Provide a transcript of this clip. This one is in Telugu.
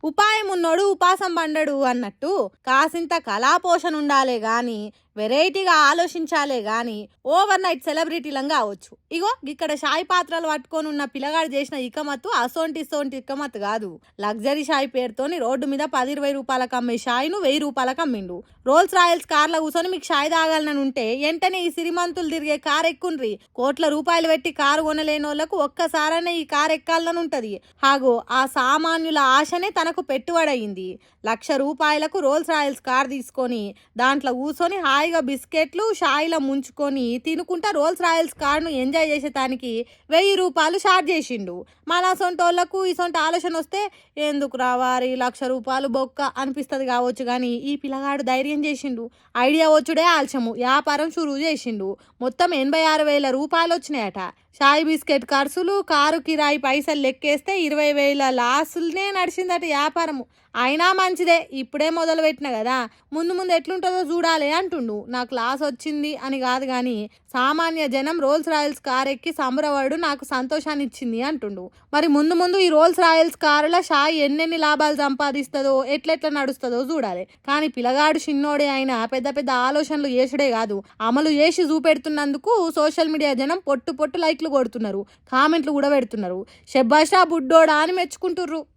ఉపాయం ఉన్నోడు ఉపాసం పండడు అన్నట్టు కాసింత కళాపోషణ ఉండాలే గాని వెరైటీగా ఆలోచించాలే గాని ఓవర్ నైట్ సెలబ్రిటీలంగా అవ్వచ్చు. ఇగో ఇక్కడ షాయి పాత్రలు పట్టుకొని ఉన్న పిల్లగాడు చేసిన ఇకమత్తు అసోంటి ఇకమత్తు కాదు. లగ్జరీ షాయి పేరుతోని రోడ్డు మీద 10-20 రూపాయలకు అమ్మే షాయిను 1000 రూపాయలకు అమ్మిండు. రోల్స్ రాయల్స్ కార్లో కూర్చొని మీకు షాయి తాగాలని ఉంటే వెంటనే ఈ సిరిమంతులు తిరిగే కారు ఎక్కుండ్రి. కోట్ల రూపాయలు పెట్టి కారు కొనలేని వాళ్ళకు ఒక్కసారనే ఈ కారు ఎక్కాలని ఉంటది. హాగో ఆ సామాన్యుల ఆశనే తనకు పెట్టుబడయింది. 1,00,000 రూపాయలకు రోల్స్ రాయల్స్ కార్ తీసుకొని దాంట్లో కూర్చొని హాయిగా బిస్కెట్లు షాయిలో ముంచుకొని తినుకుంటా రోల్స్ రాయల్స్ కార్ను ఎంజాయ్ చేసేటానికి 1000 రూపాయలు షార్ట్ చేసిండు. మన సొంటోళ్లకు ఇసొంటి ఆలోచన వస్తే ఎందుకు రావారి 1,00,000 రూపాయలు బొక్క అనిపిస్తుంది కావచ్చు. కానీ ఈ పిల్లగాడు ధైర్యం చేసిండు. ఐడియా వచ్చుడే ఆల్చము వ్యాపారం షురువు చేసిండు. మొత్తం 86,000 రూపాయలు వచ్చినాయట. షాయి బిస్కెట్ ఖర్చులు కారు కిరాయి పైసలు లెక్కేస్తే 20,000 లాసులనే నడిచిందట వ్యాపారము. అయినా మంచిదే, ఇప్పుడే మొదలు పెట్టిన కదా, ముందు ముందు ఎట్లుంటుందో చూడాలి అంటుండు. నాకు లాస్ వచ్చింది అని కాదు కానీ సామాన్య జనం రోల్స్ రాయల్స్ కార్ ఎక్కి సంబరవాడు నాకు సంతోషాన్ని ఇచ్చింది అంటుండు. మరి ముందు ముందు ఈ రోల్స్ రాయల్స్ కారుల షాయి ఎన్నెన్ని లాభాలు సంపాదిస్తుందో ఎట్లెట్లా నడుస్తుందో చూడాలి. కానీ పిల్లగాడు చిన్నోడే అయినా పెద్ద పెద్ద ఆలోచనలు చేసుడే కాదు అమలు చేసి చూపెడుతున్నందుకు సోషల్ మీడియా జనం పొట్టు లైక్లు కొడుతున్నారు, కామెంట్లు కూడా పెడుతున్నారు. షెబ్బాషా బుడ్డోడా అని మెచ్చుకుంటుర్రు.